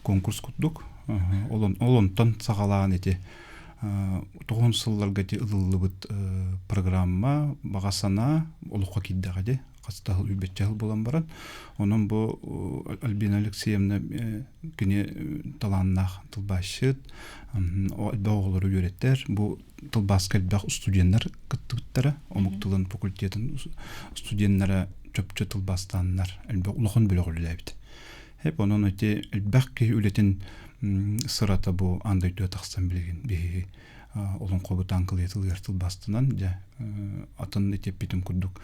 Конкурс куттук. Олонтон сагалаан эти 90-сылларга те ылылыбыт программа багасана олукка киддегаде кастал үбетчел болан барат. Онун бу Альбина Алексеевна кине таланнах тылбашыт, оолору үйреттер. Бу тылбаскал бак студенттер кыттыптары, омуктулун факультетин студенттері чөпчө тылбастаннар, элбе улукун бөлөгүлөбүт. Хеп онун өте элбакки үлетин сырата бу андай дөт аксан билген беги олон кобут анкыл етилгер тылбастынан жа атын этеп битим курдук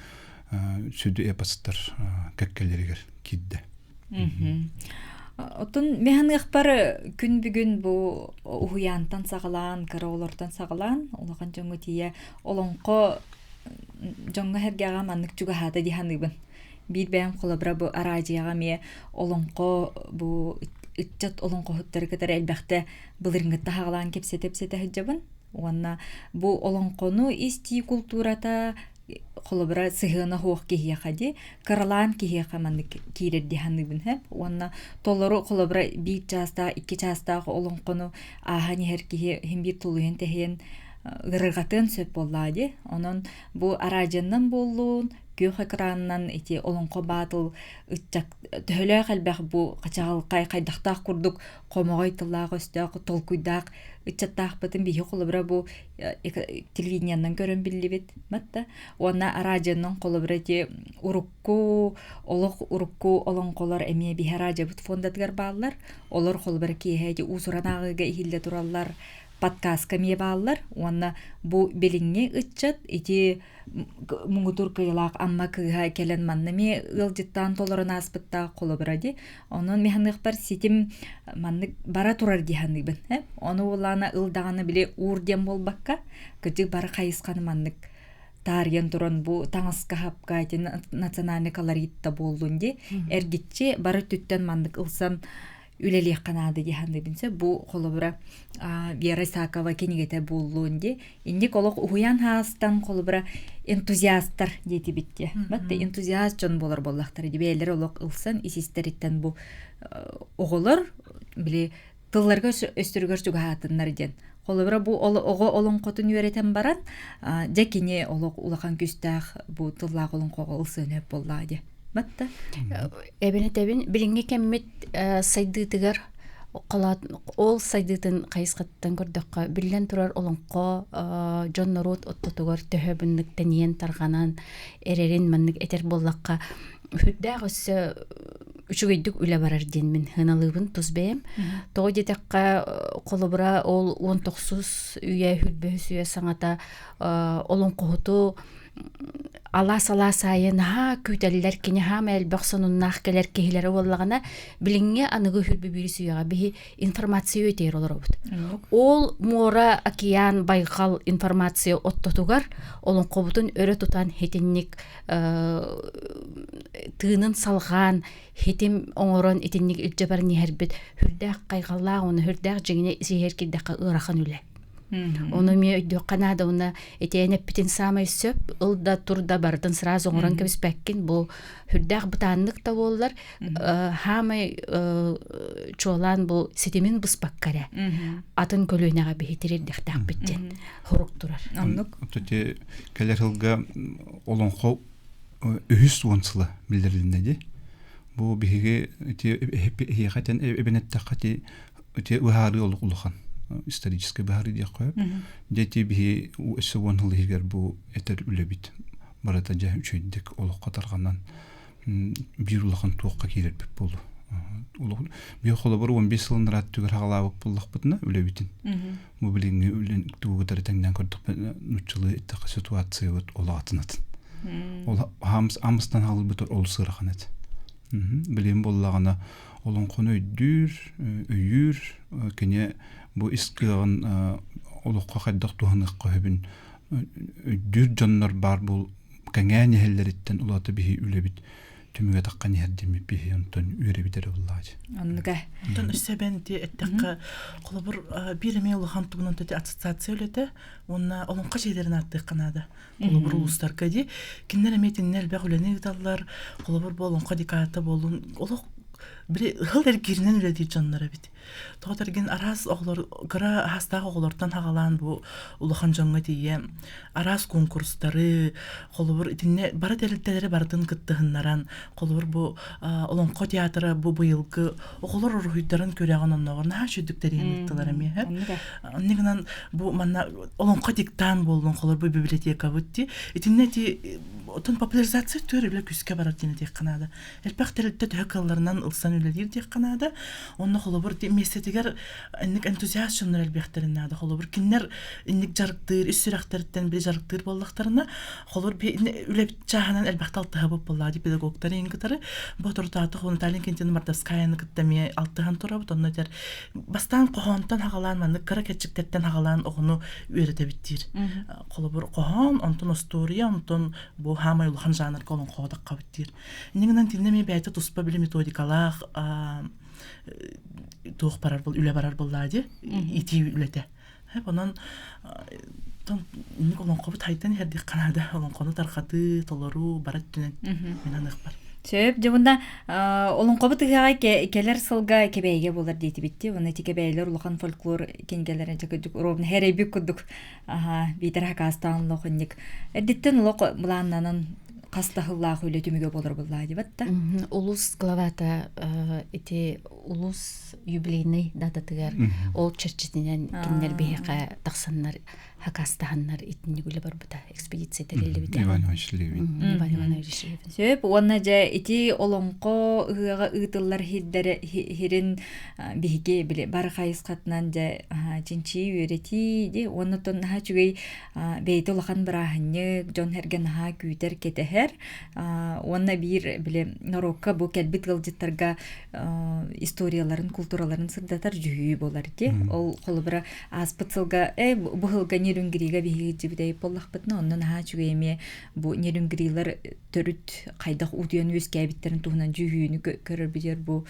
сүдү эпостар кеккелеригер кидде. Отун механик бар күн бүгүн бу уянтан сагалан, караолордан сагалан, улаган жоңго тие олонко жоңго хергага маннык жуга хата диханыбын. Бир бәм колобра бу арадияга ме олонко бу итчат олон кохуттар кетер элбәхтә былырыңгытта хагалан кепсетеп хҗабын. Уанна бу олон кону исти культурата холобра сыгына хуак кихия хади каралан кихия хаманны кирер диханыбын хәп. Уанна толору холобра бир часта, икки часта олон кону ахани һәр кихи һәм бир тулуен тәһен гыргатын сөп боллади. Онон бу араҗаннан боллун көх экраннан эти олонко батыл ытчак төлө калбак бу качагалкай кайдактак курдук комогой тыллак өстөк толкуйдак ытчаттак бытын бихи колобра бу телевидениянан көрөн биллибит матта уна аражанын колобра те урукку олонколор эме бихи аража бут фондатгар баалар олор колобра киһеди усуранагыга ихилле тураллар подкастка ме баалар уна бу белиңне ытчат эти муңутур кыйлак амма кыга келен маннами ылжыттан толорун аспытта колобради онун механик бар ситим манны бара турар диханыбын ону улана ылдаганы биле урдем болбакка кыжы бар кайысканы маннык тарыян туран бу таңаска хапка национальный колоритта болдун де эргитчи бары түттен мандык ылсан үлелек канады диханды бинсе бу холобура Вера Исакова кенигете болдун де индик олок уян хаастан холобура энтузиасттар дети битте батты энтузиаст жон болор боллактар дибелер олок ылсан исистериттен бу оголор били тылларга өстүргөр чугаатыннар ден холобура бу ого олоңкотун үйрөтен баран жакине олок улахан күстах бу тыллак олоңкого ылсынып боллади батта эбенетебин билинге кеммит сайдыдыгар ол сайдытын кайыскаттан көрдөккө билен турар олоңко жоннорут оттотугар төһөбүннүк тениен тарганан эрерин маннык этер боллакка хүддагысы үчүгөйдүк үле барар ден мен хыналыбын тузбем тоо детекка колобура ол 19 үйе хүлбөс үйе саңата олоңкоту ала сала сайын күтәлләр кине мәл баксынуннах келер кехиләре боллагана билинге аныгы хүлбү бирис уяга би информация өтер олорбут. Ол мора океан Байкал информация оттотугар олон кобутун өрө тутан хетинник тыынын салган хетим оңорон этинник илжебар нихербит хүрдәк кайгалла оны хүрдәк жигине сихер киддәк ырахан үле. Оны ми өйдө Канада уна этене питин самай сөп ылда турда бардын сразу оңорон кебиспеккин бу хүрдәк бутаннык та боллар хамай чолан бу сетимин быспаккара атын көлөнага бехитерер дактак биттен хорук турар. Аннык Тоте келер жылга олонхо үһүс вонсыла билдирилинде. Бу биһиге хатен эбенеттакати те ухары улухан исторический бахары дия коюп дети бихи уэсуон хылыгер бу этер үлебит барата жа үчөйдүк олукка тарганан бир улахан туокка кирербек болду. Улук би холобор 15 жылын рат түгөр хагалабык буллакпытына үлебитин. Бу билинге үлен тугутар теңден көрдүк нучулы этка ситуация вот олатынат. Ол амыстан халбытыр ол сыраханат. Билим боллагана олон кону үйүр кене бу искыгын олукка кайдак туһанык көбүн дүр жоннор бар бул кеңәне хеллериттен улаты бихи үлебит түмүгө таккан ярдеми бихи онтон үйребитер буллааж. Анныга. Тон себенти эттекка колобур бир мейлхан тугунан төтө ассоциация үлете, онна олонка жерлерин атты Канада. Колобур улустар кади киндер метиннер бәгүләне даллар, колобур болонка дикаты болун, олок бир хылдер киринен үледи жаннары бит. Тоотарген арас оглор гыра хастагы оглордан хагалан бу улахан жаңга тие арас конкурстары колобур итинне бара делилтелери бардын кыттыгыннаран колобур бу олонко театры бу быйылгы оглор рухуйдарын көрөгөн онногорна шүдүктөрүн ыктылар эми негенен бу манна олонко диктан болдун колобур бу библиотека бутти итинне ти отон популяризация төрүлө күскө барат дине тек Канада элпак делилте төкөллөрүнөн ылсан үлелир тек Канада онно колобур месетигер инник энтузиаст жоннор элбектеринада холобур киннер инник жарыктыр үсүрактырдан бир жарыктыр боллактарына холор би үлеп жаһанан элбекталтыга боп боллади педагогтар ингитары ботуртаты хон талинкентин мартаскаяны кыттами алтыган турабыт онно дер бастан кохонтан хагалан маны каракетчиктен хагалан огуну үйрөтө биттир холобур кохон онтон история онтон бу хамай улхан жанр колон кодакка биттир иннигинен тилнеме бәйте туспа билим методикалах туох барар бол үле барар боллади ити үлете онон николон кобут хайтан херди Канада олон кону таркаты толору барат түнен мен анык бар сөп жабында олон кобутыга келер сылга кебейге болар дейти битти уна тикебейлер улахан фольклор кенгелерин жакыдык ровно херебик кудук битер хакастан лохник эдиттен лок буланнанын кастахыллах үле түмүгө болор буллади батта улус главата эти улус юбилейный дататыгар ол черчитинен киндер бейка таксаннар хакастаханнар итинигүле бар бута экспедиция тереле бит Иван Иванович сөп онна жа ити олонко ыга ытыллар хирин биге биле бар хайыскатынан жа чинчи үйрөти де оннотон хачугай бейте улахан бараханны жон херген ха күтер кетехер онна бир биле норокка бу келбит гылжыттарга историяларын культураларын сырдатар жүйүй болар де ол колубра аспыцылга бу хылга нерүнгрига биһиги жибидей боллахпытна оннан чүгейме бу нерүнгрилер төрүт кайдах удуян өз кәбиттерин туһунан жүһүүнү көрөр бидер бу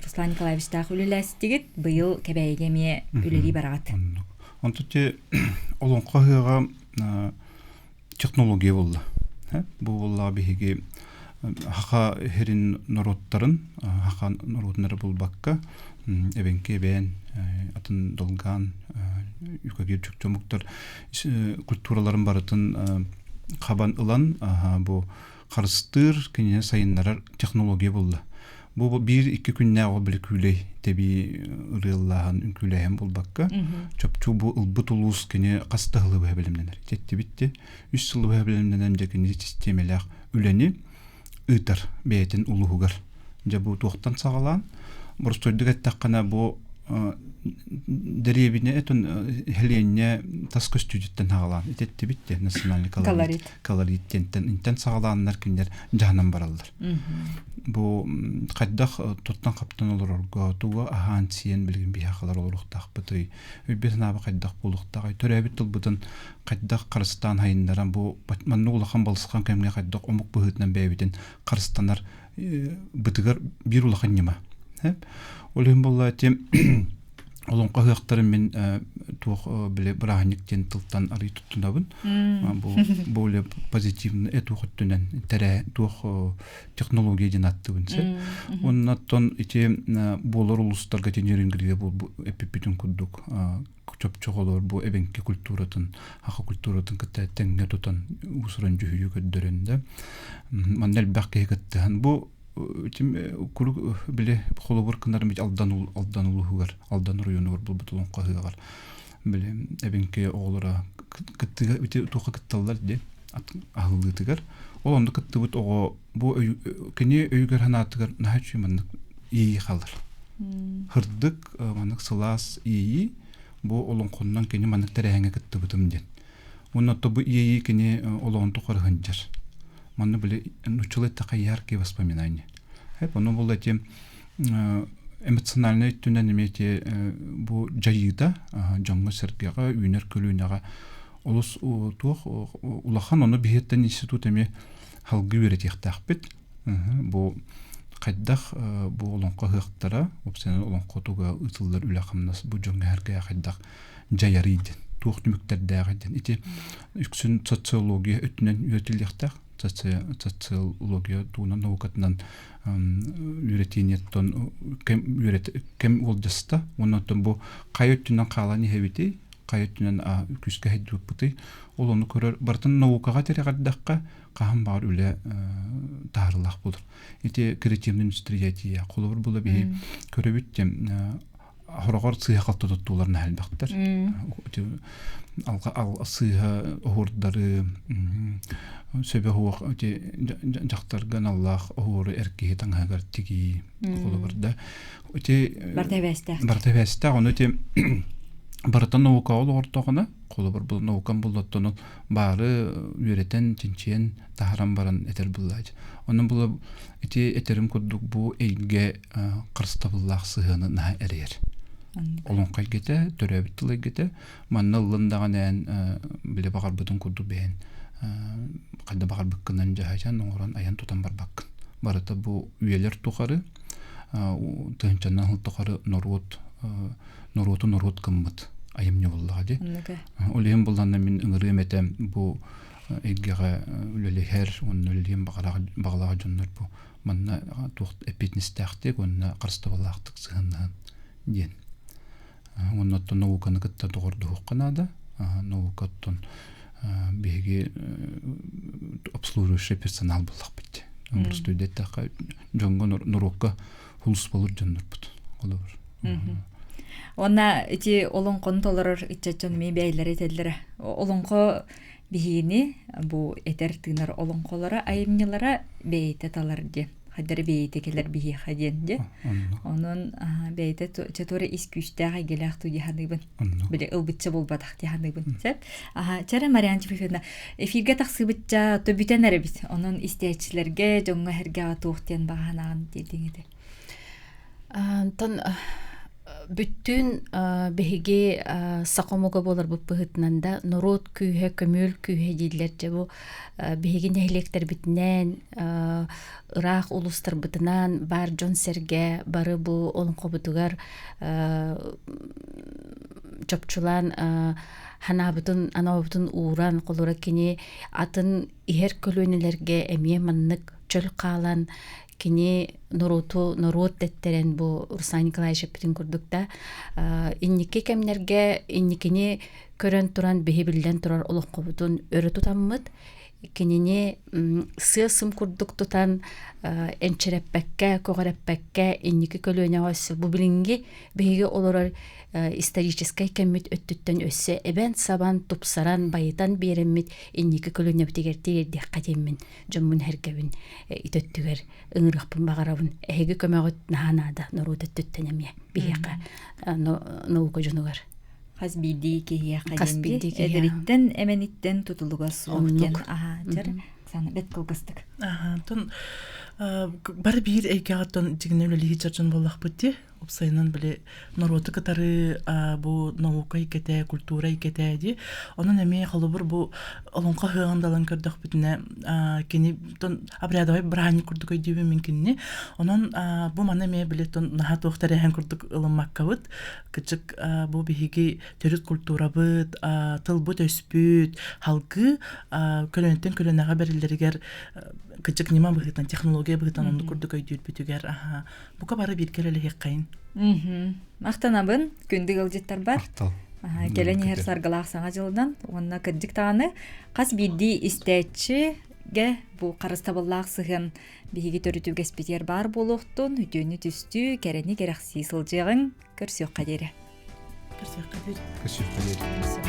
Руслан Николаевич тах үлеләстигит быйыл кәбәйгеме үлели барагат. Онтуче олонқоһыга технология болла. Бу болла биһиги хака херин народтарын хака народнары булбакка эбенке бен атын долган юкагир чөмүктөр культураларын барытын кабан ылан бу карыстыр кине сайыннарар технология болла. Бу 1-2 күннә ул билкүлей теби рыллаһан үнкүләһәм булбакка чөпчү бу ылбытулус кине кастыгылы белемнәр. Тетти битте 3 ел белемнән декене системалар үләни ытар бейтин улугар. Жабу тоқтан сагалан бурстойдык таққана бу деребине этон хеленне таскы студиттен хагалан. Тетти битте национальный колорит тентен интен сагаланнар киндер жаһаннам баралдар. Бу кайдах тоттан каптан олорго туга ахан сиен билген бияхалар олуруктак быты үбетна ба кайдах булуктагы төрөбүт тылбытын кайдах Кыргызстан хайындаран бу манны улахан балыскан кемге кайдах омук быгытнан бебитин Кыргызстаннар бытыгар бир улахан нема олем боллати олонқа хыяктарын мен туох биле брахниктен тылтан ары туттунабын бу боле позитивный эту хоттунан тере туох технология динаттыбын се оннаттан ите болор улустарга тенерингиге бу эпипитин кудук чөпчөголор бу эбенки культуратын хака культуратын кеттенге тутан усуран жүhüyü көддөрөндө маннел бакке кеттен бу тим куру биле холобор кынар мит алдан улугар алдан районугар бул бутулун кагыгар биле эбенке оглора кыттыга бите тука кытталлар де агылдыгар ол онду кыттыбыт ого бу кене өйгөр ханатыгар нахачы мандык ии калыр хырдык манык сылас ии бу олон коннан кене мандык тереңе кыттыбытым ден оннотто бу ии кене олон тукарганжар манны биле нучулет такая яркие воспоминания. Оно было тем эмоциональное түнен имеете бу жайыда жаңга сергега үйнер көлүнага олус тух улахан ону бихеттен институт эме халгы үйрөтөктакпыт. Бу кайдах бу олонко хыктара опсен олонко туга ытылдар үлакамнас бу жаңга herge кайдах жайарыйды. Тух түмүктөрдөгү ити үксүн социология өтүнөн үйрөтүлдүктак социология туна наукатынан үйрөтүнөттөн кем олжаста оннотон бу кайыттынан каланы хебити кайыттынан күскө хеддупты ол ону көрөр бартын наукага терегаддакка кахан бар үле таарылак болор ити креативный индустрия колор боло би көрөбүттем хорогор сыйхалтты туттуларына албактар ал сыйха ордары сөбө хуак жактарган Аллах ору эрки таңагар тиги колобарда бартабеста ону те бартан наука ол ортогуна колобар бул наукан булдоттон баары үйрөтен тинчен тахаран баран этер буллаж онун бул этерим курдук бу эйге кырстабыллах сыгыны на эрер олонкай гете төрөбүттүлө гете манна лындаган биле багар бутун курду бен кайда багар быккынан жахачан оңорон аян тутан барбак барата бу үйелер тухары тынчанан хылтухары норот кыммыт айымны боллага де олем булданна мен ыңырым этем бу эйгеге үлелехер онун үлем багалага жоннор бу манна тухт эпитнистахтык онна карстабалактык сыгындан ден оннотон науканы кытта тогорду хукканада наукаттон беги обслуживающий персонал булак бит. Просто деттака жонгон нурокка хулус болур жоннорбут. Олор. Онна эти олонкон толорор иччачон ми бейлер этелдер. Олонко бихини бу этер тынар олонколора айымнылара бейте талар де. Хадыр бейте келер бихи хаден де. Онун бейте четоре искүстәгә геләх туди хадыбын. Биле ылбытчы булбадак ди хадыбын. Сәп. Чара Мариан Чифена эфиргә таксыбытча төбүтәнәр бит. Онун истәчләргә жоңга һәргә туктен баганаган дидиңде. Тан Бүттүн беһиги сақомуга болар бу пыһытнанда норот күйһэ көмүл күйһэ дииллер же бу беһиги нехилектер битнен ыраах улустар бытынан бар жон серге бары бу олонкобутугар чопчулан ханабытын анабытын ууран колура кини атын ихер көлөнелерге эмие маннык чөл каалан кини норот деттерен бу Руслан Николаевич битин курдукта инники кемнерге инникини көрөн туран бехибилден турар олоккобутун өрө тутаммыт кинини сым курдук тутан энчереппекке когореппекке инники көлөнөгөс бу билинги беги олорор исторический кеммит өттүттен өссө эбен сабан тупсаран байытан береммит инники көлөнөбүтигертир деккатеммин жоммун херкебин иtöттүгер ыңырыкпын багарабын эги көмөгөт наханада норут өттүттенемие бияка наука жонугар Хасбиди кихия Хасбиди каденди кихия. эдриттен эмениттен тутулуга суоктен Оннук. жар саны бет кылгыстык. Тон бар бир эйгагатон дигнеле лихичаржын боллах бутти. Опсайнан биле народы катары бу наука икете, культура икете ди. Онун эме халыбыр бу олонка хыгандалан көрдөх битне кени тон абрядовай брани курдук өйдүбү мүмкүнне. Онун бу мана эме биле тон наха тохтар эһен курдук ылымаккабыт. Кычык бу биһиги төрүт культура быт, тыл бут өспүт, халкы көлөнтен көлөнага берилдергер кычык нима быһытан технология быһытан онду курдук өйдүт бүтүгер. Бука бары бир келеле хеккайын. Мактанабын күндүк ылжыттар бар. Артал. Келен ихер саргалаах саңа жылдан онна кырдык тааны Хасбиди истечиге бу карыстабыллаах сыгын биһиги төрүтүгө спитер бар болуктун үтүнү түстү керени керакси сылжыгын көрсөк кадере. Көрсөк кадер. Кышы